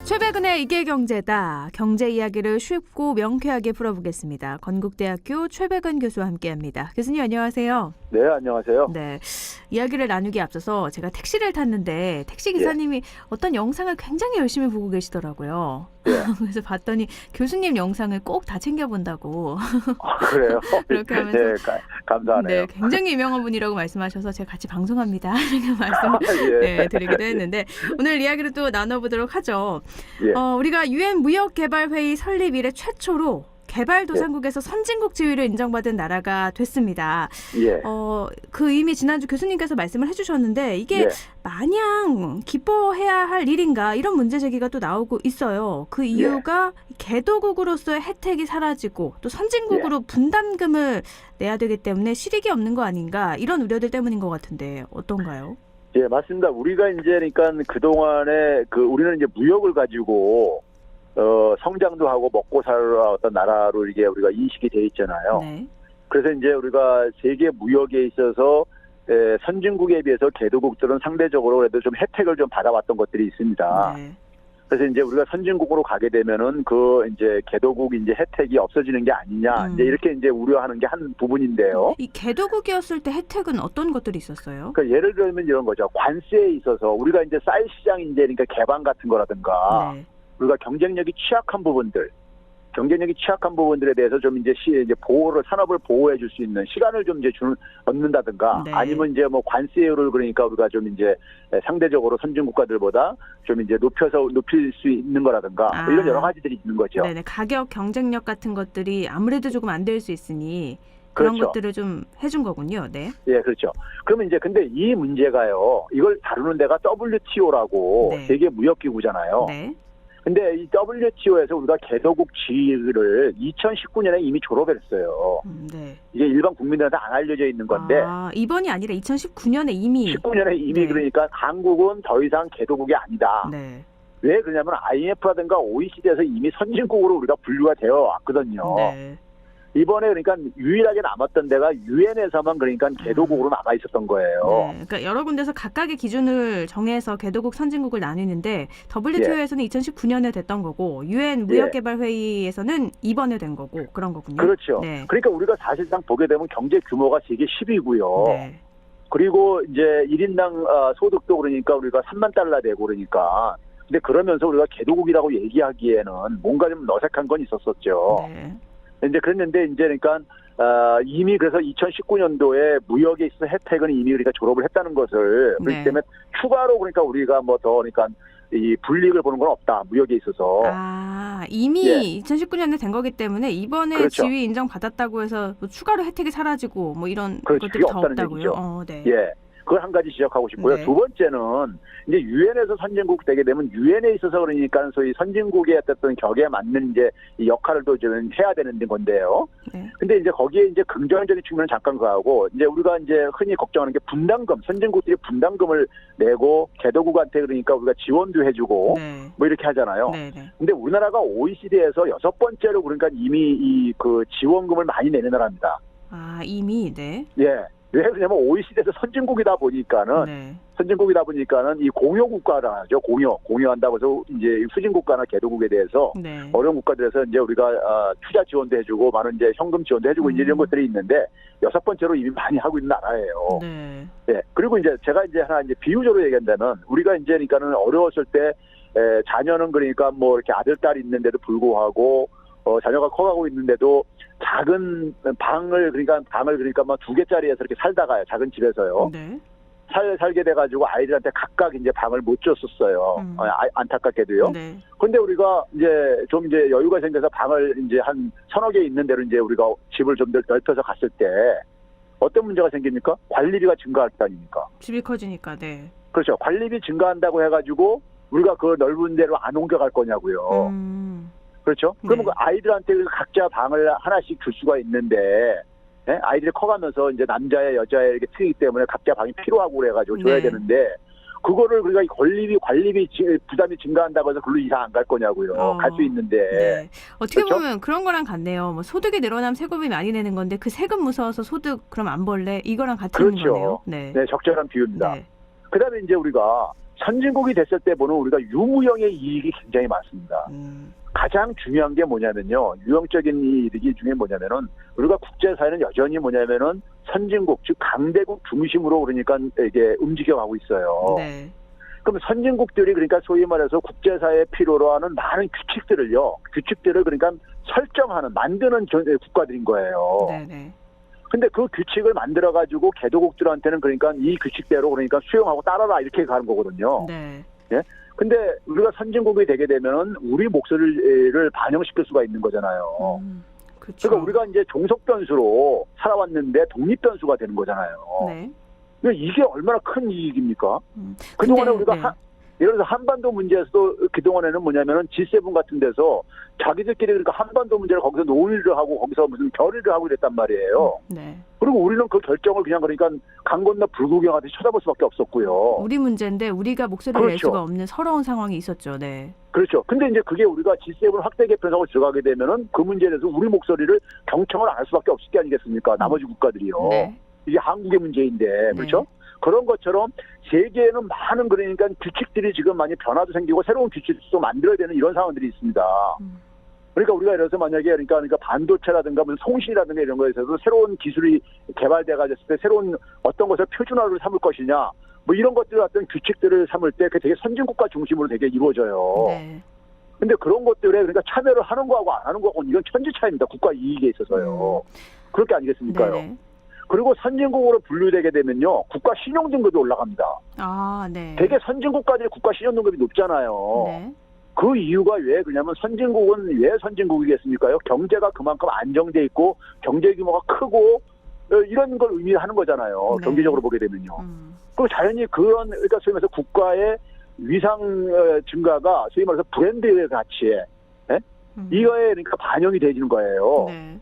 최백은의 이게 경제다. 경제 이야기를 쉽고 명쾌하게 풀어보겠습니다. 건국대학교 최백은 교수와 함께합니다. 교수님 안녕하세요. 네, 안녕하세요. 네, 이야기를 나누기 앞서서 제가 택시를 탔는데 택시 기사님이 어떤 영상을 굉장히 열심히 보고 계시더라고요. 그래서 봤더니 교수님 영상을 꼭 다 챙겨본다고. 그래요? 그렇게 하면서 네, 감사하네요. 네, 굉장히 유명한 분이라고 말씀하셔서 제가 같이 방송합니다. 이렇게 말씀을 네, 드리기도 했는데 오늘 이야기를 또 나눠보도록 하죠. 예. 우리가 UN 무역개발회의 설립 이래 최초로 개발도상국에서 선진국 지위를 인정받은 나라가 됐습니다. 예. 그 이미 지난주 교수님께서 말씀을 해주셨는데 이게 마냥 기뻐해야 할 일인가 이런 문제 제기가 또 나오고 있어요. 그 이유가 개도국으로서의 혜택이 사라지고 또 선진국으로 분담금을 내야 되기 때문에 실익이 없는 거 아닌가 이런 우려들 때문인 것 같은데 어떤가요? 예, 맞습니다. 우리가 이제 그러니까 그동안에 우리는 이제 무역을 가지고 성장도 하고 먹고 살아왔던 나라로 이게 우리가 인식이 돼 있잖아요. 네. 그래서 이제 우리가 세계 무역에 있어서 선진국에 비해서 개도국들은 상대적으로 그래도 좀 혜택을 좀 받아왔던 것들이 있습니다. 네. 그래서 이제 우리가 선진국으로 가게 되면은 이제 개도국 이제 혜택이 없어지는 게 아니냐 이제 이렇게 이제 우려하는 게 한 부분인데요. 이 개도국이었을 때 혜택은 어떤 것들이 있었어요? 그러니까 예를 들면 이런 거죠. 관세에 있어서 우리가 이제 쌀 시장 이제 그러니까 개방 같은 거라든가 우리가 경쟁력이 취약한 부분들에 대해서 좀 이제 산업을 보호해 줄 수 있는 시간을 좀 이제 얻는다든가 아니면 이제 뭐 관세율을 그러니까 우리가 좀 이제 상대적으로 선진 국가들보다 좀 이제 높일 수 있는 거라든가 이런 여러 가지들이 있는 거죠. 네네. 가격 경쟁력 같은 것들이 아무래도 조금 안 될 수 있으니 그런 것들을 좀 해준 거군요. 네. 예, 그렇죠. 그러면 이제 근데 이 문제가요. 이걸 다루는 데가 WTO라고 세계 무역기구잖아요. 네. 근데 이 WTO에서 우리가 개도국 지위를 2019년에 이미 졸업했어요. 네. 이게 일반 국민들한테 안 알려져 있는 건데. 이번이 아니라 2019년에 이미. 19년에 이미 그러니까 한국은 더 이상 개도국이 아니다. 네. 왜 그러냐면 IMF라든가 OECD에서 이미 선진국으로 우리가 분류가 되어 왔거든요. 네. 이번에 그러니까 유일하게 남았던 데가 유엔에서만 그러니까 개도국으로 남아 있었던 거예요. 네, 그러니까 여러 군데서 각각의 기준을 정해서 개도국 선진국을 나뉘는데 WTO에서는 2019년에 됐던 거고 유엔 무역개발회의에서는 이번에 된 거고 그런 거군요. 그렇죠. 네. 그러니까 우리가 사실상 보게 되면 경제 규모가 세계 10위고요. 네. 그리고 이제 1인당 소득도 그러니까 우리가 3만 달러 되고 그러니까 근데 그러면서 우리가 개도국이라고 얘기하기에는 뭔가 좀 어색한 건 있었었죠. 네. 이제 그랬는데 이제 그러니까 이미 그래서 2019년도에 무역에 있어서 혜택은 이미 우리가 졸업을 했다는 것을 그렇기 때문에 추가로 그러니까 우리가 뭐 더 그러니까 이 불이익을 보는 건 없다 무역에 있어서. 이미 2019년에 된 거기 때문에 이번에 지위 인정 받았다고 해서 뭐 추가로 혜택이 사라지고 뭐 이런 것들이 더 없다고요. 네. 예. 그걸 한 가지 지적하고 싶고요. 두 번째는 이제 유엔에서 선진국 되게 되면 유엔에 있어서 그러니까 소위 선진국의 어떤 격에 맞는 이제 이 역할을 또 좀 해야 되는 건데요. 근데 이제 거기에 이제 긍정적인 측면은 잠깐 가고 이제 우리가 이제 흔히 걱정하는 게 분담금, 선진국들이 분담금을 내고 개도국한테 그러니까 우리가 지원도 해주고 뭐 이렇게 하잖아요. 근데 우리나라가 OECD에서 6번째로 그러니까 이미 지원금을 많이 내는 나라입니다. 이미 네. 예. 왜 그러냐면 OECD에서 선진국이다 보니까는 이 공여 국가라죠. 공여한다고 해서 이제 수진 국가나 개도국에 대해서 어려운 국가들에서 이제 우리가 투자 지원도 해주고 많은 이제 현금 지원도 해주고 이제 이런 것들이 있는데 6번째로 이미 많이 하고 있는 나라예요. 네. 그리고 이제 제가 이제 하나 이제 비유적으로 얘기한다면 우리가 이제 그러니까는 어려웠을 때 자녀는 그러니까 뭐 이렇게 아들 딸이 있는데도 불구하고 자녀가 커가고 있는데도 작은 방을 그러니까 뭐 2개짜리에서 이렇게 살다가요. 작은 집에서요. 살게 돼가지고 아이들한테 각각 이제 방을 못 줬었어요. 안타깝게도요. 그런데 우리가 이제 좀 이제 여유가 생겨서 방을 이제 한 1,000여 개 있는 데로 이제 우리가 집을 좀 더 넓혀서 갔을 때 어떤 문제가 생깁니까? 관리비가 증가할 거 아닙니까? 집이 커지니까, 네. 그렇죠. 관리비 증가한다고 해가지고 우리가 그 넓은 데로 안 옮겨갈 거냐고요. 그렇죠. 그러면 그 아이들한테 각자 방을 하나씩 줄 수가 있는데, 아이들이 커가면서 이제 남자의 여자의 이렇게 트이기 때문에 각자 방이 필요하고 그래가지고 줘야 되는데, 그거를 우리가 관리비 부담이 증가한다고 해서 글로 이사 안 갈 거냐고요. 갈 수 있는데. 어떻게 보면 그런 거랑 같네요. 뭐 소득이 늘어나면 세금이 많이 내는 건데 그 세금 무서워서 소득 그럼 안 벌래? 이거랑 같은 거네요. 네, 적절한 비유입니다. 그다음에 이제 우리가 선진국이 됐을 때 보는 우리가 유무형의 이익이 굉장히 많습니다. 가장 중요한 게 뭐냐면요. 유형적인 이익이 중에 뭐냐면은 우리가 국제사회는 여전히 뭐냐면은 선진국, 즉 강대국 중심으로 그러니까 이게 움직여가고 있어요. 네. 그럼 선진국들이 그러니까 소위 말해서 국제사회에 필요로 하는 많은 규칙들을 그러니까 설정하는, 만드는 국가들인 거예요. 네네. 근데 그 규칙을 만들어가지고 개도국들한테는 그러니까 이 규칙대로 그러니까 수용하고 따라라 이렇게 가는 거거든요. 네. 예? 근데 우리가 선진국이 되게 되면은 우리 목소리를 반영시킬 수가 있는 거잖아요. 그렇죠. 그러니까 우리가 이제 종속 변수로 살아왔는데 독립 변수가 되는 거잖아요. 네. 이게 얼마나 큰 이익입니까? 그동안에 우리가 네. 예를 들어서 한반도 문제에서도 그동안에는 뭐냐면은 G7 같은 데서 자기들끼리 그러니까 한반도 문제를 거기서 논의를 하고 거기서 무슨 결의를 하고 이랬단 말이에요. 네. 그리고 우리는 그 결정을 그냥 그러니까 강 건너 불구경하듯이 쳐다볼 수밖에 없었고요. 우리 문제인데 우리가 목소리를 그렇죠. 낼 수가 없는 서러운 상황이 있었죠. 네. 그렇죠. 근데 이제 그게 우리가 G7 확대 개편하고 들어가게 되면은 그 문제에 대해서 우리 목소리를 경청을 안 할 수밖에 없을 게 아니겠습니까? 나머지 국가들이요. 네. 이게 한국의 문제인데, 그렇죠? 네. 그런 것처럼 세계에는 많은 그러니까 규칙들이 지금 많이 변화도 생기고 새로운 규칙도 만들어야 되는 이런 상황들이 있습니다. 그러니까 우리가 예를 들어서 만약에 그러니까 반도체라든가 무슨 송신이라든가 이런 거에 있어서 새로운 기술이 개발돼가지고 때 새로운 어떤 것을 표준화를 삼을 것이냐 뭐 이런 것들 같은 규칙들을 삼을 때 그게 되게 선진국가 중심으로 되게 이루어져요. 네. 근데 그런 것들에 그러니까 참여를 하는 거하고 안 하는 거하고 이건 천지 차이입니다. 국가 이익에 있어서요. 그럴 게 아니겠습니까요? 네네. 그리고 선진국으로 분류되게 되면요. 국가 신용등급이 올라갑니다. 아, 네. 되게 선진국까지 국가 신용등급이 높잖아요. 네. 그 이유가 왜 그러냐면 선진국은 왜 선진국이겠습니까요? 경제가 그만큼 안정돼 있고 경제 규모가 크고 이런 걸 의미하는 거잖아요. 네. 경제적으로 보게 되면요. 그리고 자연히 그런 그러니까 소위 말해서 국가의 위상 증가가 소위 말해서 브랜드의 가치에 이거에 그러니까 반영이 되지는 거예요. 네.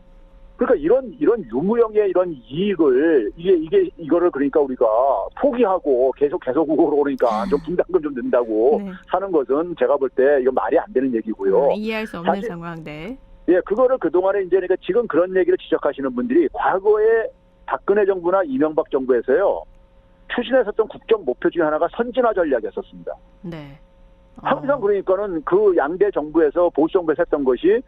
그러니까 이런 유무형의 이런 이익을 이거를 그러니까 우리가 포기하고 계속으로 그러니까 좀 분담금 좀 낸다고 네. 하는 것은 제가 볼 때 이건 말이 안 되는 얘기고요. 이해할 수 없는 상황. 네. 예, 그거를 그동안에 이제 그러니까 지금 그런 얘기를 지적하시는 분들이 과거에 박근혜 정부나 이명박 정부에서요. 추진했었던 국정 목표 중에 하나가 선진화 전략이었었습니다. 네. 항상 그러니까는 그 양대 정부에서 보수 정부에서 했던 것이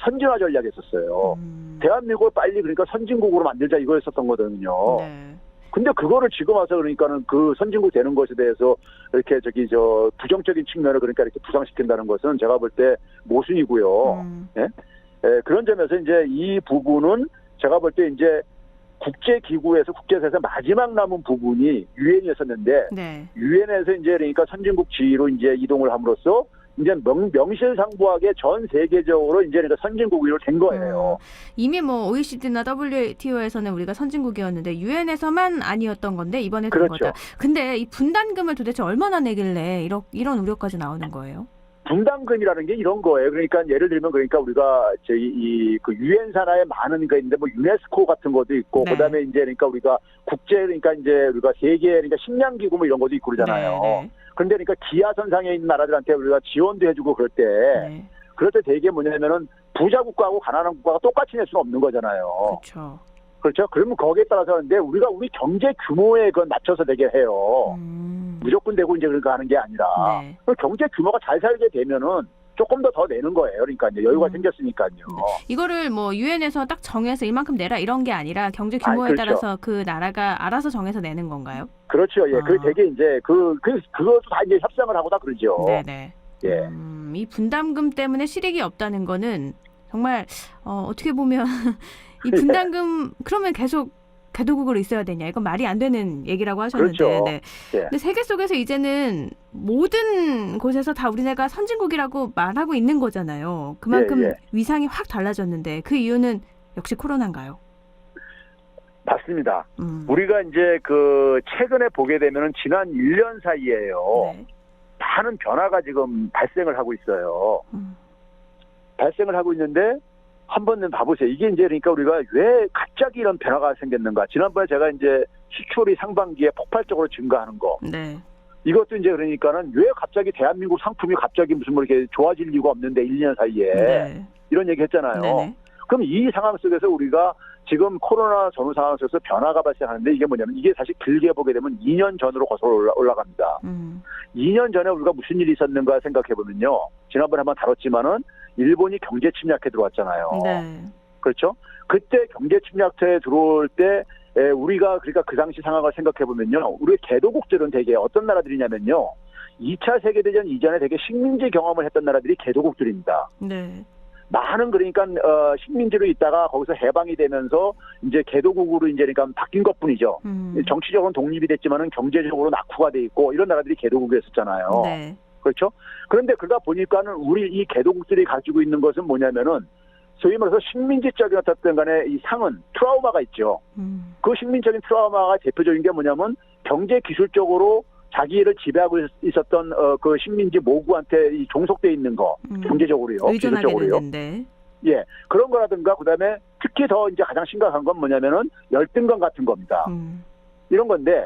선진화 전략이었어요. 대한민국을 빨리 그러니까 선진국으로 만들자 이거였었던 거거든요. 네. 근데 그거를 지금 와서 그러니까는 그 선진국 되는 것에 대해서 이렇게 부정적인 측면을 그러니까 이렇게 부상시킨다는 것은 제가 볼 때 모순이고요. 예? 그런 점에서 이제 이 부분은 제가 볼 때 이제 국제기구에서 국제사에서 마지막 남은 부분이 유엔이었었는데 유엔에서 이제 그러니까 선진국 지위로 이제 이동을 함으로써 이제 명실상부하게 전 세계적으로 이제 그러니까 선진국으로 된 거예요. 이미 뭐 OECD나 WTO에서는 우리가 선진국이었는데 유엔에서만 아니었던 건데 이번에 된 그렇죠. 거다. 근데 이 분담금을 도대체 얼마나 내길래 이런 우려까지 나오는 거예요? 분담금이라는 게 이런 거예요. 그러니까 예를 들면 그러니까 우리가 그 유엔 산하에 많은 게 있는데 뭐 유네스코 같은 것도 있고 네. 그다음에 이제 그러니까 우리가 그러니까 이제 우리가 세계 그러니까 식량 기구 뭐 이런 것도 있고 그러잖아요. 네. 그런데 그러니까 기하선상에 있는 나라들한테 우리가 지원도 해주고 그럴 때 되게 뭐냐면은 부자 국가하고 가난한 국가가 똑같이 낼 수는 없는 거잖아요. 그렇죠. 그러면 거기에 따라서 근데 우리 경제 규모에 그건 맞춰서 되게 해요. 무조건 되고 이제 그러니까 하는 게 아니라 네. 경제 규모가 잘 살게 되면은 조금 더 내는 거예요. 그러니까 이제 여유가 생겼으니까요. 네. 이거를 뭐 유엔에서 딱 정해서 이만큼 내라 이런 게 아니라 경제 규모에 그렇죠. 따라서 그 나라가 알아서 정해서 내는 건가요? 그렇죠. 예. 그 되게 이제 그것도 다 이제 협상을 하고 다 그러죠. 네네. 예. 이 분담금 때문에 실익이 없다는 거는 정말 어떻게 보면 이 분담금 그러면 계속 개도국으로 있어야 되냐 이건 말이 안 되는 얘기라고 하셨는데 그렇죠. 네. 예. 근데 세계 속에서 이제는 모든 곳에서 다 우리나라가 선진국이라고 말하고 있는 거잖아요. 그만큼 위상이 확 달라졌는데 그 이유는 역시 코로나인가요? 맞습니다. 우리가 이제 최근에 보게 되면은 지난 1년 사이에요. 네. 많은 변화가 지금 발생을 하고 있어요. 발생을 하고 있는데 한번 봐보세요. 이게 이제 그러니까 우리가 왜 갑자기 이런 변화가 생겼는가. 지난번에 제가 이제 수출이 상반기에 폭발적으로 증가하는 거. 네. 이것도 이제 그러니까는 왜 갑자기 대한민국 상품이 갑자기 무슨 뭐 이렇게 좋아질 이유가 없는데 1년 사이에. 네. 이런 얘기 했잖아요. 네네. 그럼 이 상황 속에서 우리가 지금 코로나 전후 상황 속에서 변화가 발생하는데 이게 뭐냐면 이게 사실 길게 보게 되면 2년 전으로 거슬러 올라갑니다. 2년 전에 우리가 무슨 일이 있었는가 생각해 보면요. 지난번에 한번 다뤘지만은 일본이 경제 침략해 들어왔잖아요. 네. 그렇죠? 그때 경제 침략해 들어올 때 우리가 그러니까 그 당시 상황을 생각해 보면요. 우리 개도국들은 되게 어떤 나라들이냐면요. 2차 세계대전 이전에 되게 식민지 경험을 했던 나라들이 개도국들입니다. 네. 많은 그러니까 식민지로 있다가 거기서 해방이 되면서 이제 개도국으로 이제 그러니까 바뀐 것뿐이죠. 정치적으로는 독립이 됐지만은 경제적으로 낙후가 돼 있고 이런 나라들이 개도국이었었잖아요. 네. 그렇죠? 그런데 그러다 보니까는 우리 이 개도국들이 가지고 있는 것은 뭐냐면은 소위 말해서 식민지적인 어떤 간에 이 상은 트라우마가 있죠. 그 식민적인 트라우마가 대표적인 게 뭐냐면 경제 기술적으로 자기를 지배하고 있었던 그 식민지 모국한테 이 종속돼 있는 거 경제적으로요, 기술적으로요. 예, 그런 거라든가 그다음에 특히 더 이제 가장 심각한 건 뭐냐면은 열등감 같은 겁니다. 이런 건데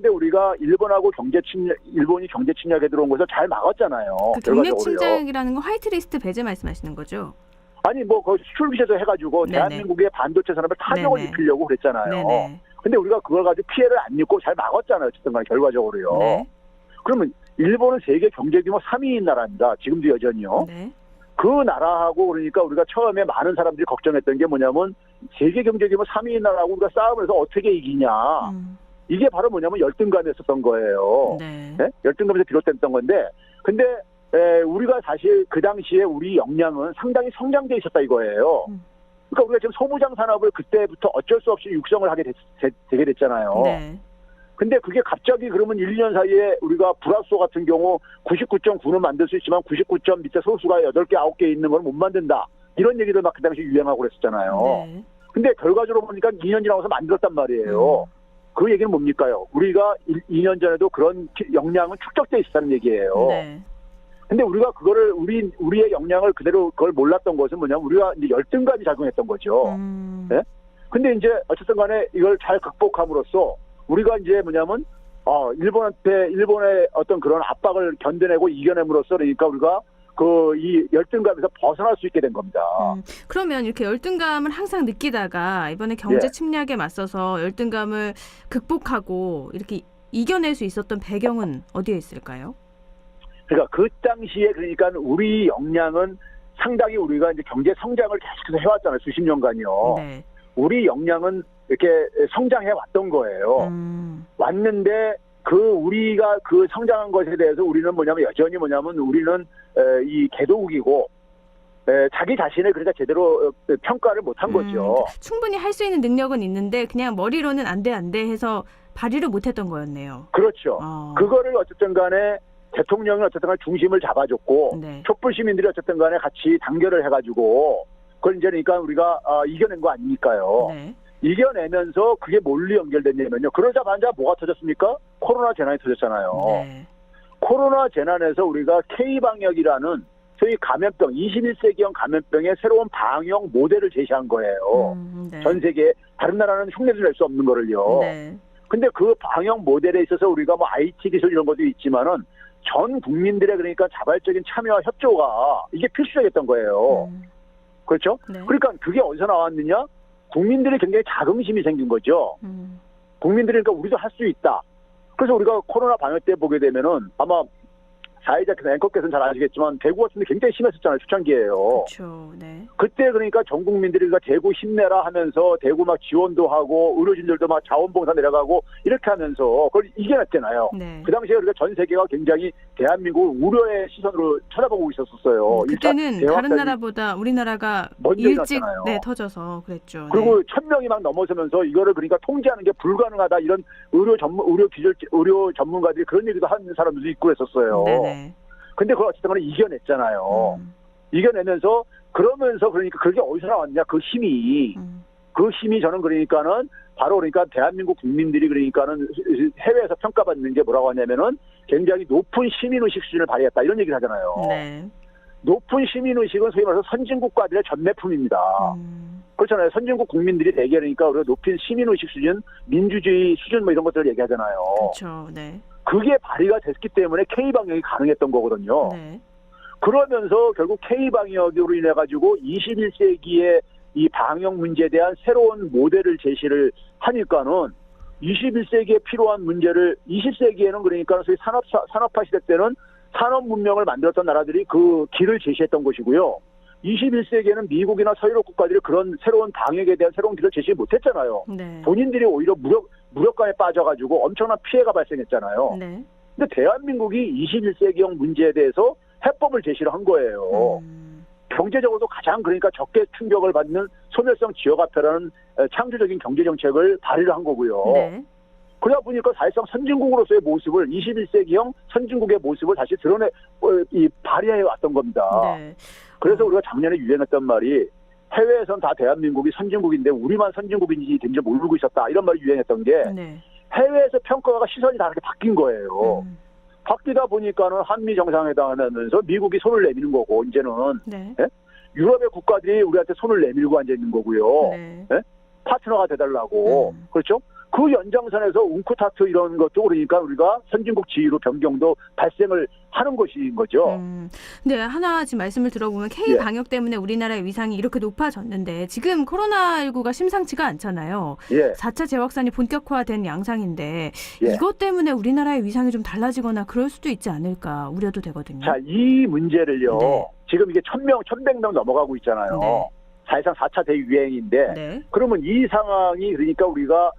우리가 일본이 경제 침략에 들어온 것을 잘 막았잖아요. 그 경제 침략이라는 건 화이트리스트 배제 말씀하시는 거죠? 아니 뭐 그 수출 규제도 해가지고 네네. 대한민국의 반도체 산업을 타격을 입히려고 그랬잖아요. 네네. 근데 우리가 그걸 가지고 피해를 안 입고 잘 막았잖아요. 어쨌든 간에 결과적으로요. 네. 그러면 일본은 세계 경제 규모 3위인 나라입니다. 지금도 여전히요. 네. 그 나라하고 그러니까 우리가 처음에 많은 사람들이 걱정했던 게 뭐냐면 세계 경제 규모 3위인 나라하고 우리가 싸움을 해서 어떻게 이기냐. 이게 바로 뭐냐면 열등감이었었던 거예요. 네? 열등감에서 비롯됐던 건데 근데 우리가 사실 그 당시에 우리 역량은 상당히 성장돼 있었다 이거예요. 그러니까 우리가 지금 소부장 산업을 그때부터 어쩔 수 없이 육성을 하게 되게 됐잖아요. 네. 근데 그게 갑자기 그러면 1년 사이에 우리가 불합소 같은 경우 99.9는 만들 수 있지만 99점 밑에 소수가 8개, 9개 있는 걸 못 만든다. 이런 얘기들 막 그 당시 유행하고 그랬었잖아요. 네. 근데 결과적으로 보니까 2년 지나서 만들었단 말이에요. 그 얘기는 뭡니까요? 우리가 2년 전에도 그런 역량은 축적돼 있었다는 얘기예요. 네. 근데 우리가 그거를 우리의 역량을 그대로 그걸 몰랐던 것은 뭐냐면 우리가 이제 열등감이 작용했던 거죠. 네? 근데 이제 어쨌든 간에 이걸 잘 극복함으로써 우리가 이제 뭐냐면 일본의 어떤 그런 압박을 견뎌내고 이겨냄으로써 그러니까 우리가 이 열등감에서 벗어날 수 있게 된 겁니다. 그러면 이렇게 열등감을 항상 느끼다가 이번에 경제 침략에 맞서서 열등감을 극복하고 이렇게 이겨낼 수 있었던 배경은 어디에 있을까요? 그러니까 그 당시에 그러니까 우리 역량은 상당히 우리가 이제 경제 성장을 계속해서 해왔잖아요. 수십 년간요. 네. 우리 역량은 이렇게 성장해 왔던 거예요. 왔는데 우리가 그 성장한 것에 대해서 우리는 여전히 우리는 이 개도국이고 자기 자신을 그러니까 제대로 평가를 못한 거죠. 충분히 할 수 있는 능력은 있는데 그냥 머리로는 안 돼 해서 발휘를 못했던 거였네요. 그렇죠. 그거를 어쨌든 간에 대통령이 어쨌든 간에 중심을 잡아줬고 네. 촛불 시민들이 어쨌든 간에 같이 단결을 해가지고 그걸 이제 그러니까 우리가 이겨낸 거 아니니까요. 네. 이겨내면서 그게 뭘로 연결됐냐면요. 그러자마자 뭐가 터졌습니까? 코로나 재난이 터졌잖아요. 네. 코로나 재난에서 우리가 K방역이라는 소위 감염병, 21세기형 감염병의 새로운 방역 모델을 제시한 거예요. 네. 전 세계 다른 나라는 흉내를 낼 수 없는 거를요. 네. 근데 그 방역 모델에 있어서 우리가 IT 기술 이런 것도 있지만은 전 국민들의 그러니까 자발적인 참여와 협조가 이게 필수적이었던 거예요. 그렇죠? 네. 그러니까 그게 어디서 나왔느냐? 국민들이 굉장히 자긍심이 생긴 거죠. 국민들이 그러니까 우리도 할 수 있다. 그래서 우리가 코로나 방역 때 보게 되면은 아마 사회자 앵커께서는 잘 아시겠지만 대구 같은 데 굉장히 심했었잖아요. 초창기에요. 그렇죠. 네. 그때 그러니까 전 국민들이 대구 힘내라 하면서 대구 막 지원도 하고 의료진들도 막 자원봉사 내려가고 이렇게 하면서 그걸 이겨냈잖아요. 네. 그 당시에 우리가 전 세계가 굉장히 대한민국을 우려의 시선으로 쳐다보고 있었었어요. 그때는 다른 나라보다 우리나라가 일찍 터져서 그랬죠. 그리고 1,000명이 막 넘어서면서 이거를 그러니까 통제하는 게 불가능하다 이런 의료 전문가들이 그런 얘기도 하는 사람들도 있고 그랬었어요. 네네. 근데 그걸 어쨌든 간에 이겨냈잖아요. 이겨내면서 그러면서 그러니까 그게 어디서 나왔냐 그 힘이 저는 그러니까는 바로 그러니까 대한민국 국민들이 그러니까는 해외에서 평가받는 게 뭐라고 하냐면은 굉장히 높은 시민의식 수준을 발휘했다 이런 얘기를 하잖아요. 네. 높은 시민의식은 소위 말해서 선진국가들의 전매품입니다. 그렇잖아요. 선진국 국민들이 대개 그러니까 우리가 높은 시민의식 수준, 민주주의 수준 뭐 이런 것들을 얘기하잖아요. 그렇죠. 네. 그게 발휘가 됐기 때문에 K방역이 가능했던 거거든요. 네. 그러면서 결국 K방역으로 인해 가지고 21세기의 이 방역 문제에 대한 새로운 모델을 제시를 하니까는 21세기에 필요한 문제를 20세기에는 그러니까 소위 산업화 시대 때는 산업 문명을 만들었던 나라들이 그 길을 제시했던 것이고요. 21세기에는 미국이나 서유럽 국가들이 그런 새로운 방역에 대한 새로운 길을 제시 못했잖아요. 네. 본인들이 오히려 무력감에 빠져가지고 엄청난 피해가 발생했잖아요. 네. 근데 대한민국이 21세기형 문제에 대해서 해법을 제시를 한 거예요. 경제적으로도 가장 그러니까 적게 충격을 받는 소멸성 지역화폐라는 창조적인 경제정책을 발의를 한 거고요. 네. 그러다 보니까 사실상 선진국으로서의 모습을 21세기형 선진국의 모습을 다시 발휘해 왔던 겁니다. 네. 그래서 우리가 작년에 유행했던 말이 해외에선 다 대한민국이 선진국인데 우리만 선진국인지 된지 모르고 있었다. 이런 말이 유행했던 게 네. 해외에서 평가가 시선이 다르게 바뀐 거예요. 바뀌다 보니까는 한미 정상회담을 하면서 미국이 손을 내미는 거고 이제는 네. 예? 유럽의 국가들이 우리한테 손을 내밀고 앉아 있는 거고요. 네. 예? 파트너가 돼달라고 그렇죠? 그 연장선에서 웅크타트 이런 것도 그러니까 우리가 선진국 지위로 변경도 발생을 하는 것인 거죠. 네, 하나 지금 말씀을 들어보면 K 방역 때문에 우리나라의 위상이 이렇게 높아졌는데 지금 코로나19가 심상치가 않잖아요. 4차 재확산이 본격화된 양상인데 이것 때문에 우리나라의 위상이 좀 달라지거나 그럴 수도 있지 않을까 우려도 되거든요. 자, 이 문제를요. 지금 이게 1,100명 넘어가고 있잖아요. 네. 사실상 4차 대유행인데 그러면 이 상황이 그러니까 우리가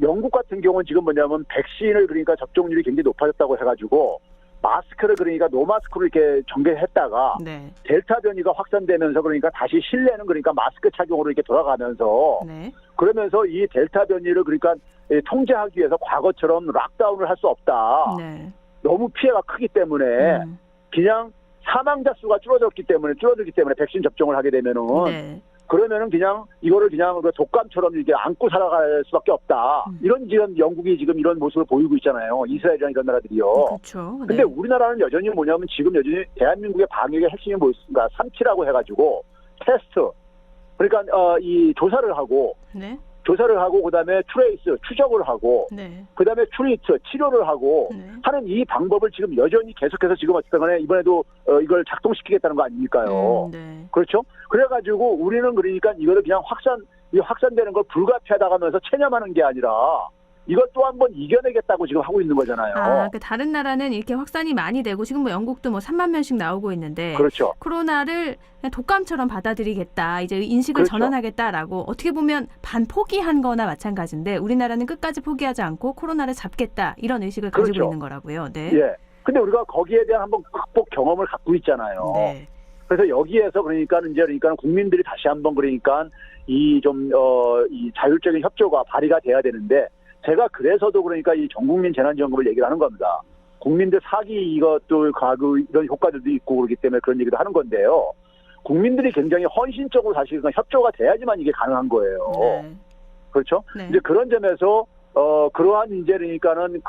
영국 같은 경우는 지금 뭐냐면 백신을 그러니까 접종률이 굉장히 높아졌다고 해가지고 마스크를 그러니까 노마스크로 이렇게 전개했다가 델타 변이가 확산되면서 그러니까 다시 실내는 그러니까 마스크 착용으로 이렇게 돌아가면서 그러면서 이 델타 변이를 그러니까 통제하기 위해서 과거처럼 락다운을 할 수 없다. 너무 피해가 크기 때문에 그냥 사망자 수가 줄어들기 때문에 백신 접종을 하게 되면은 그러면은 그냥 이거를 그냥 독감처럼 이렇게 안고 살아갈 수밖에 없다. 이런 지금 영국이 지금 이런 모습을 보이고 있잖아요. 이스라엘이랑 이런 나라들이요. 그렇죠. 근데 우리나라는 여전히 뭐냐면 지금 여전히 대한민국의 방역의 핵심이 뭐였습니까? 3T라고 해가지고 테스트. 그러니까 이 조사를 하고 그다음에 트레이스 추적을 하고 그다음에 트리트 치료를 하고 하는 이 방법을 지금 여전히 계속해서 지금 어쨌든 간에 이번에도 이걸 작동시키겠다는 거 아닙니까요? 그렇죠? 그래가지고 우리는 그러니까 이거를 그냥 확산되는 걸 불가피하다 하면서 체념하는 게 아니라 이걸 또 한 번 이겨내겠다고 지금 하고 있는 거잖아요. 그러니까 다른 나라는 이렇게 확산이 많이 되고 지금 뭐 영국도 뭐 3만 명씩 나오고 있는데 그렇죠. 코로나를 그냥 독감처럼 받아들이겠다. 이제 인식을 전환하겠다라고 어떻게 보면 반포기한 거나 마찬가지인데 우리나라는 끝까지 포기하지 않고 코로나를 잡겠다. 이런 의식을 가지고 있는 거라고요. 네. 근데 우리가 거기에 대한 한번 극복 경험을 갖고 있잖아요. 그래서 여기에서 그러니까는 국민들이 다시 한번 그러니까 이 자율적인 협조가 발휘가 돼야 되는데 제가 그래서도 그러니까 이 전국민 재난지원금을 얘기를 하는 겁니다. 국민들 사기 이것도 가구 이런 효과들도 있고 그렇기 때문에 그런 얘기도 하는 건데요. 국민들이 굉장히 헌신적으로 사실 협조가 돼야지만 이게 가능한 거예요. 그렇죠? 이제 그런 점에서 그러한 이제 그러니까는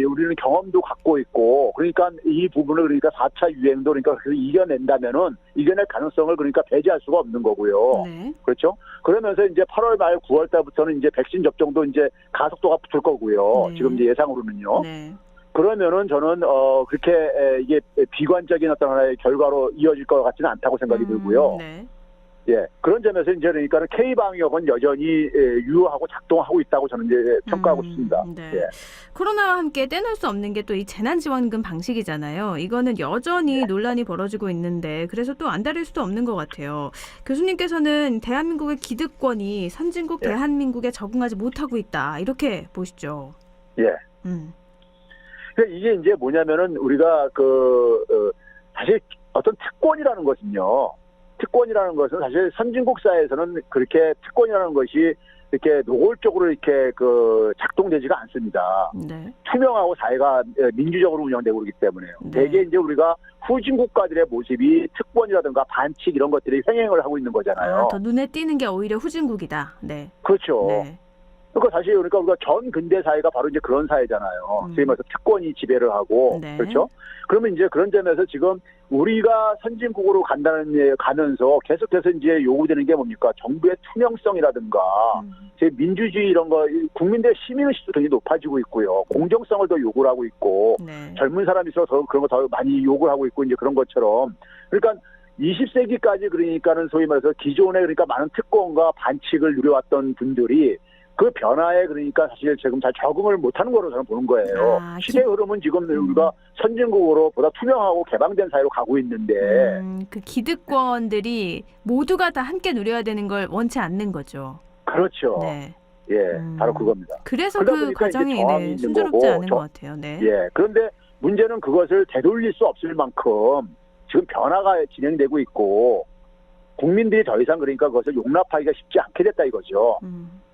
우리는 경험도 갖고 있고 그러니까 이 부분을 그러니까 4차 유행도 그러니까 이겨낸다면은 이겨낼 가능성을 그러니까 배제할 수가 없는 거고요. 그렇죠? 그러면서 이제 8월 말 9월 달부터는 이제 백신 접종도 이제 가속도가 붙을 거고요. 지금 이제 예상으로는요. 그러면은 저는 그렇게 이게 비관적인 어떤 하나의 결과로 이어질 것 같지는 않다고 생각이 들고요. 그런 점에서 이제 그러니까는 K 방역은 여전히 유효하고 작동하고 있다고 저는 이제 평가하고 싶습니다. 코로나와 함께 떼놓을 수 없는 게 또 이 재난지원금 방식이잖아요. 이거는 여전히 논란이 벌어지고 있는데 그래서 또 안다릴 수도 없는 것 같아요. 교수님께서는 대한민국의 기득권이 선진국 대한민국에 적응하지 못하고 있다 이렇게 보시죠. 그러니까 이게 이제 뭐냐면은 우리가 사실 어떤 특권이라는 것은 사실 선진국 사회에서는 그렇게 특권이라는 것이 이렇게 노골적으로 이렇게 작동되지가 않습니다. 투명하고 사회가 민주적으로 운영되고 그러기 때문에요. 대개 이제 우리가 후진 국가들의 모습이 특권이라든가 반칙 이런 것들이 횡행을 하고 있는 거잖아요. 더 눈에 띄는 게 오히려 후진국이다. 그렇죠. 그러니까 사실 우리가 전 근대 사회가 바로 이제 그런 사회잖아요. 소위 말해서 특권이 지배를 하고 그렇죠. 그러면 이제 그런 점에서 지금 우리가 선진국으로 가면서 계속해서 이제 요구되는 게 뭡니까? 정부의 투명성이라든가 제 민주주의 이런 거 국민들의 시민의식도 굉장히 높아지고 있고요. 공정성을 더 요구를 하고 있고 젊은 사람이 있어서 그런 거 더 많이 요구를 하고 있고 이제 그런 것처럼 그러니까 20세기까지 그러니까는 소위 말해서 기존에 그러니까 많은 특권과 반칙을 누려왔던 분들이 그 변화에 그러니까 사실 지금 잘 적응을 못하는 거로 저는 보는 거예요. 시대 흐름은 지금 우리가 선진국으로 보다 투명하고 개방된 사회로 가고 있는데 그 기득권들이 모두가 다 함께 누려야 되는 걸 원치 않는 거죠. 그렇죠. 네. 예, 바로 그겁니다. 그래서 그 과정이 순조롭지 않은 것 같아요. 네. 예, 그런데 문제는 그것을 되돌릴 수 없을 만큼 지금 변화가 진행되고 있고 국민들이 더 이상 그러니까 그것을 용납하기가 쉽지 않게 됐다 이거죠.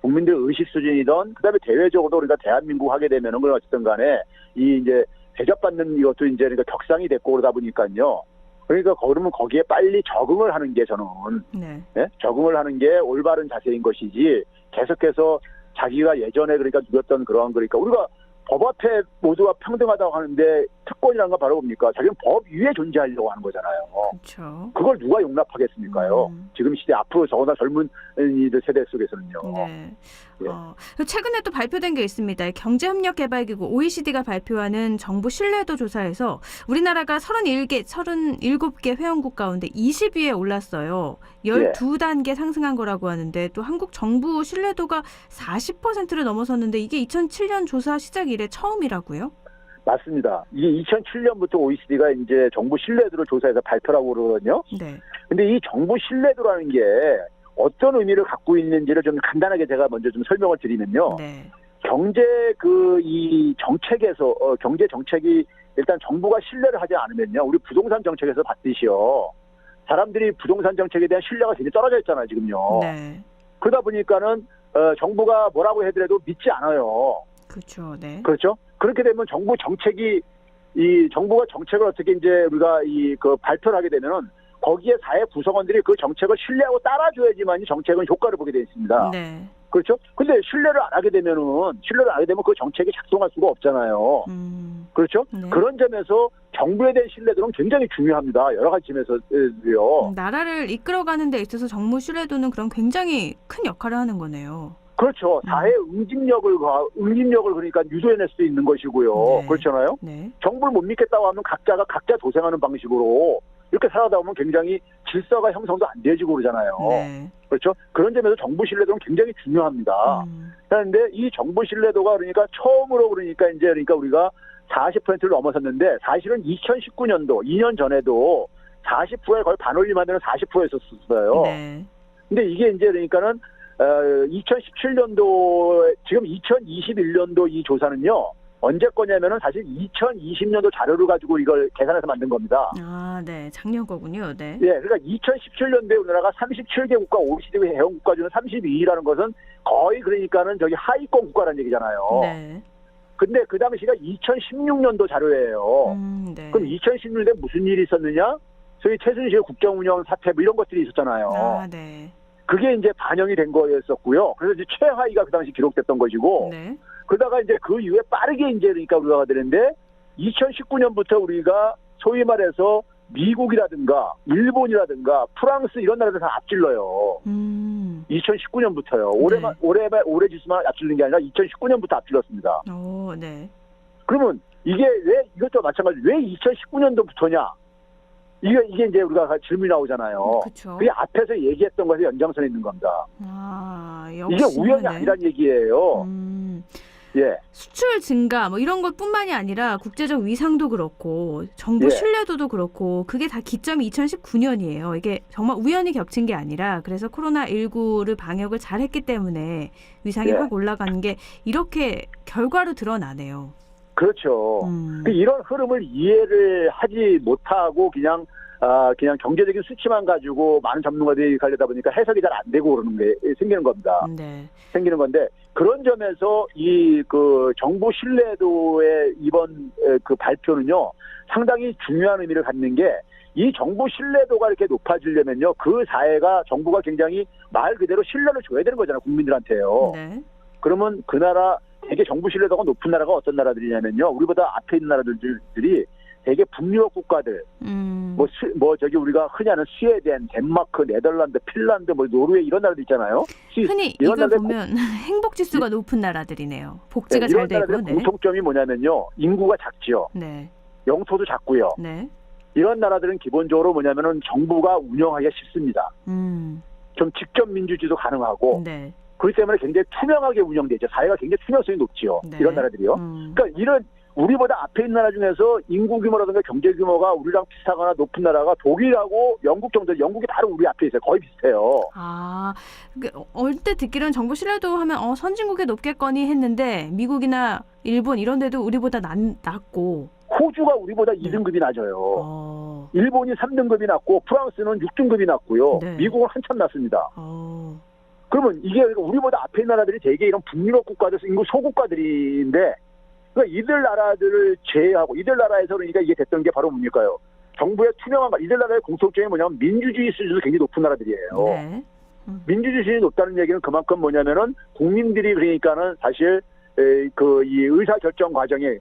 국민들 의식 수준이든 그다음에 대외적으로도 우리가 대한민국 하게 되면은 그건 어쨌든 간에 이 이제 대접받는 이것도 이제 그러니까 격상이 됐고 그러다 보니까요. 그러니까 그러면 거기에 빨리 적응을 하는 게 저는 네? 적응을 하는 게 올바른 자세인 것이지 계속해서 자기가 예전에 그러니까 누렸던 그러한 그러니까 우리가 법 앞에 모두가 평등하다고 하는데 특권이라는 건 바로 뭡니까? 자기는 법 위에 존재하려고 하는 거잖아요. 그렇죠. 그걸 누가 용납하겠습니까요? 지금 시대 앞으로 더구나 젊은 이들 세대 속에서는요. 네. 최근에 또 발표된 게 있습니다. 경제협력개발기구 OECD가 발표하는 정부 신뢰도 조사에서 우리나라가 37개 회원국 가운데 20위에 올랐어요. 12단계 상승한 거라고 하는데 또 한국 정부 신뢰도가 40%를 넘어섰는데 이게 2007년 조사 시작 이래 처음이라고요? 맞습니다. 이게 2007년부터 OECD가 이제 정부 신뢰도를 조사해서 발표라고 그러거든요. 네. 근데 이 정부 신뢰도라는 게 어떤 의미를 갖고 있는지를 좀 간단하게 제가 먼저 좀 설명을 드리면요. 네. 경제 이 정책에서 경제 정책이 일단 정부가 신뢰를 하지 않으면요. 우리 부동산 정책에서 봤듯이요. 사람들이 부동산 정책에 대한 신뢰가 굉장히 떨어져 있잖아요, 지금요. 네. 그러다 보니까는 정부가 뭐라고 해더라도 믿지 않아요. 그렇죠. 네. 그렇죠? 그렇게 되면 정부가 정책을 어떻게 이제 우리가 그 발표를 하게 되면은 거기에 사회 구성원들이 그 정책을 신뢰하고 따라줘야지만 정책은 효과를 보게 되어 있습니다. 네. 그렇죠? 근데 신뢰를 안 하게 되면 그 정책이 작동할 수가 없잖아요. 그렇죠? 네. 그런 점에서 정부에 대한 신뢰도는 굉장히 중요합니다. 여러 가지 점에서요. 나라를 이끌어가는 데 있어서 정부 신뢰도는 그럼 굉장히 큰 역할을 하는 거네요. 그렇죠. 사회 응집력을 그러니까 유도해낼 수 있는 것이고요. 네. 그렇잖아요. 네. 정부를 못 믿겠다고 하면 각자가 각자 도생하는 방식으로 이렇게 살아다 보면 굉장히 질서가 형성도 안 되어지고 그러잖아요. 네. 그렇죠. 그런 점에서 정부 신뢰도는 굉장히 중요합니다. 그런데 이 정부 신뢰도가 그러니까 처음으로 그러니까 우리가 40%를 넘어섰는데 사실은 2019년도 2년 전에도 40%에 거의 반올림만 되는 40%였었어요. 네. 근데 이게 이제 그러니까는 2017년도 지금 2021년도 이 조사는요. 언제 거냐면은 사실 2020년도 자료를 가지고 이걸 계산해서 만든 겁니다. 아, 네. 작년 거군요. 네. 예, 그러니까 2017년도에 우리나라가 37개 국가 OECD 회원 국가 중에 32위라는 것은 거의 그러니까는 저기 하위권 국가라는 얘기잖아요. 네. 근데 그 당시가 2016년도 자료예요. 네. 그럼 2016년에 무슨 일이 있었느냐? 소위 최순실 국정운영 사태 뭐 이런 것들이 있었잖아요. 아, 네. 그게 이제 반영이 된 거였었고요. 그래서 이제 최하위가 그 당시 기록됐던 것이고. 네. 그러다가 이제 그 이후에 빠르게 이제 그러니까 우리가 되는데 2019년부터 우리가 소위 말해서 미국이라든가 일본이라든가 프랑스 이런 나라들 다 앞질러요. 2019년부터요. 올해 지수만 앞질른 게 아니라 2019년부터 앞질렀습니다. 오, 네. 그러면 이게 왜 이것도 마찬가지로 왜 2019년도부터냐? 이게 이제 우리가 질문이 나오잖아요. 그쵸. 그게 앞에서 얘기했던 것에 연장선에 있는 겁니다. 아, 역시. 이게 우연이 아니란 얘기예요. 예. 수출 증가 뭐 이런 것뿐만이 아니라 국제적 위상도 그렇고 정부 신뢰도도 그렇고 그게 다 기점이 2019년이에요. 이게 정말 우연히 겹친 게 아니라 그래서 코로나19를 방역을 잘했기 때문에 위상이 확 올라가는 게 이렇게 결과로 드러나네요. 그렇죠. 이런 흐름을 이해를 하지 못하고 그냥 경제적인 수치만 가지고 많은 전문가들이 가려다 보니까 해석이 잘 안 되고 그러는 게 생기는 겁니다. 네. 생기는 건데 그런 점에서 그 정부 신뢰도의 이번 그 발표는요 상당히 중요한 의미를 갖는 게 이 정부 신뢰도가 이렇게 높아지려면요 그 사회가 정부가 굉장히 말 그대로 신뢰를 줘야 되는 거잖아요 국민들한테요. 네. 그러면 그 나라 되게 정부 신뢰도가 높은 나라가 어떤 나라들이냐면요 우리보다 앞에 있는 나라들이 되게 북유럽 국가들, 저기 우리가 흔히 아는 스웨덴, 덴마크, 네덜란드, 핀란드, 노르웨이 이런 나라들 있잖아요. 흔히 이걸 보면 행복 지수가 높은 나라들이네요. 복지가 잘 되고. 이런 나라들의 공통점이 뭐냐면요, 인구가 작지요. 네. 영토도 작고요. 네. 이런 나라들은 기본적으로 뭐냐면은 정부가 운영하기가 쉽습니다. 좀 직접 민주주의도 가능하고 네. 그렇기 때문에 굉장히 투명하게 운영되죠. 사회가 굉장히 투명성이 높지요. 네. 이런 나라들이요. 그러니까 이런 우리보다 앞에 있는 나라 중에서 인구 규모라든가 경제 규모가 우리랑 비슷하거나 높은 나라가 독일하고 영국 정도, 영국이 바로 우리 앞에 있어요. 거의 비슷해요. 아, 얼때 듣기로는 정부 신뢰도 하면 선진국에 높겠거니 했는데 미국이나 일본 이런 데도 우리보다 낮고 호주가 우리보다 2등급이 낮아요. 일본이 3등급이 낮고 프랑스는 6등급이 낮고요. 네. 미국은 한참 낮습니다. 그러면 이게 우리보다 앞에 있는 나라들이 대개 이런 북유럽 국가들, 인구 소국가들인데 그러니까 이들 나라들을 제외하고 이들 나라에서 그러니까 이게 됐던 게 바로 뭡니까요? 정부의 투명한 이들 나라의 공통점이 뭐냐면 민주주의 수준도 굉장히 높은 나라들이에요. 네. 민주주의 수준이 높다는 얘기는 그만큼 뭐냐면은 국민들이 그러니까는 사실 이 의사결정 과정에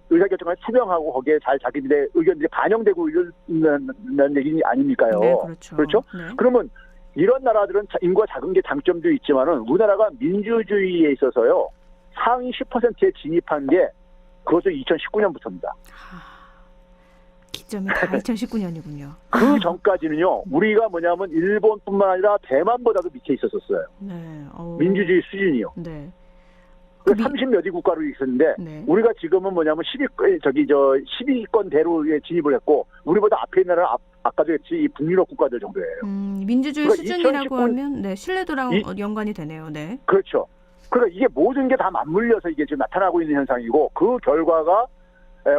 투명하고 거기에 잘 자기들의 의견들이 반영되고 있는 얘기 아닙니까요? 네, 그렇죠. 그렇죠? 네. 그러면 이런 나라들은 인구가 작은 게 장점도 있지만은 우리나라가 민주주의에 있어서요 상위 10%에 진입한 게 그것도 2019년부터입니다. 기점이 다 2019년이군요. 그 전까지는요 우리가 뭐냐면 일본뿐만 아니라 대만보다도 밑에 있었어요. 네. 민주주의 수준이요. 네. 30몇 위 국가로 있었는데 네. 우리가 지금은 뭐냐면 10위권 대로에 진입을 했고 우리보다 앞에 있는 나라는 아까도 했지 이 북유럽 국가들 정도예요. 민주주의 그러니까 수준이라고 하면 네, 신뢰도랑 연관이 되네요. 네. 그렇죠. 그러니까 이게 모든 게 다 맞물려서 이게 지금 나타나고 있는 현상이고 그 결과가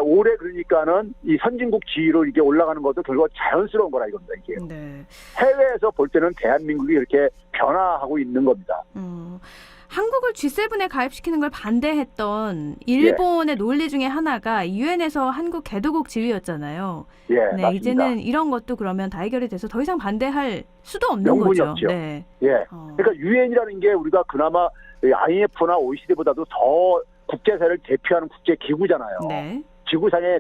올해 그러니까는 이 선진국 지위로 이게 올라가는 것도 결과가 자연스러운 거라 이겁니다. 이게. 네. 해외에서 볼 때는 대한민국이 이렇게 변화하고 있는 겁니다. 한국을 G7에 가입시키는 걸 반대했던 일본의 논리 중에 하나가 유엔에서 한국 개도국 지위였잖아요. 예, 네, 맞습니다. 이제는 이런 것도 그러면 다 해결이 돼서 더 이상 반대할 수도 없는 명분이 거죠. 없죠. 네. 예. 그러니까 유엔이라는 게 우리가 그나마 IMF나 OECD보다도 더 국제사회를 대표하는 국제 기구잖아요. 네. 지구상의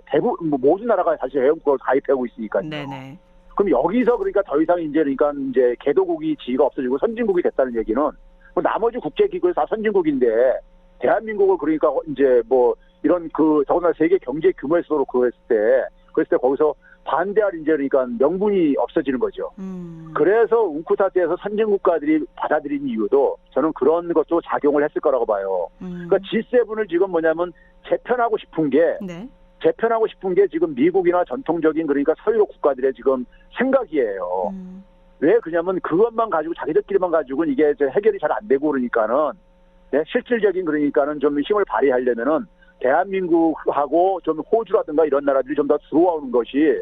모든 나라가 사실 회원국을 가입하고 있으니까요. 네네. 그럼 여기서 그러니까 더 이상 이제 개도국이 지위가 없어지고 선진국이 됐다는 얘기는 나머지 국제기구에서 다 선진국인데 대한민국을 그러니까 이제 이런 더구나 세계 경제 규모에서도 그랬을 때 거기서 반대할 이제 그러니까 명분이 없어지는 거죠. 그래서 웅크사태에서 선진국가들이 받아들인 이유도 저는 그런 것도 작용을 했을 거라고 봐요. 그러니까 G7을 지금 뭐냐면 재편하고 싶은 게 지금 미국이나 전통적인 그러니까 서유럽 국가들의 지금 생각이에요. 왜 그러냐면 그것만 가지고 자기들끼리만 가지고는 이게 해결이 잘 안 되고 그러니까는 실질적인 그러니까는 좀 힘을 발휘하려면은 대한민국하고 좀 호주라든가 이런 나라들이 좀 더 들어오는 것이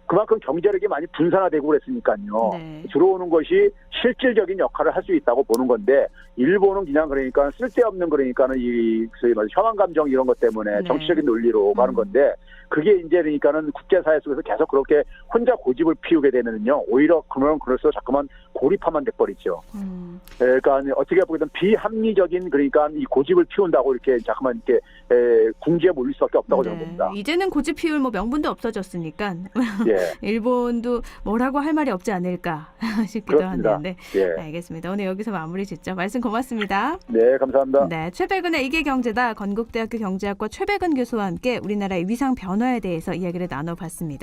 그만큼 경제력이 많이 분산화되고 그랬으니까요. 네. 들어오는 것이 실질적인 역할을 할 수 있다고 보는 건데 일본은 그냥 그러니까 쓸데없는 그러니까는 이 소위 말해서 혐한 감정 이런 것 때문에 정치적인 논리로 가는 건데 그게 이제 그러니까는 국제사회 속에서 계속 그렇게 혼자 고집을 피우게 되면은요 오히려 그럴수록 자꾸만 고립화만 돼버리죠. 그러니까 어떻게 보면 비합리적인 그러니까 이 고집을 피운다고 이렇게 자꾸만 이렇게 궁지에 몰릴 수밖에 없다고 저는 봅니다. 이제는 고집 피울 명분도 없어졌으니까 일본도 뭐라고 할 말이 없지 않을까 싶기도 그렇습니다. 한데. 알겠습니다. 오늘 여기서 마무리 짓죠. 말씀 고맙습니다. 네, 감사합니다. 네, 최백은의 이계경제다 건국대학교 경제학과 최백은 교수와 함께 우리나라의 위상 변화에 대해서 이야기를 나눠봤습니다.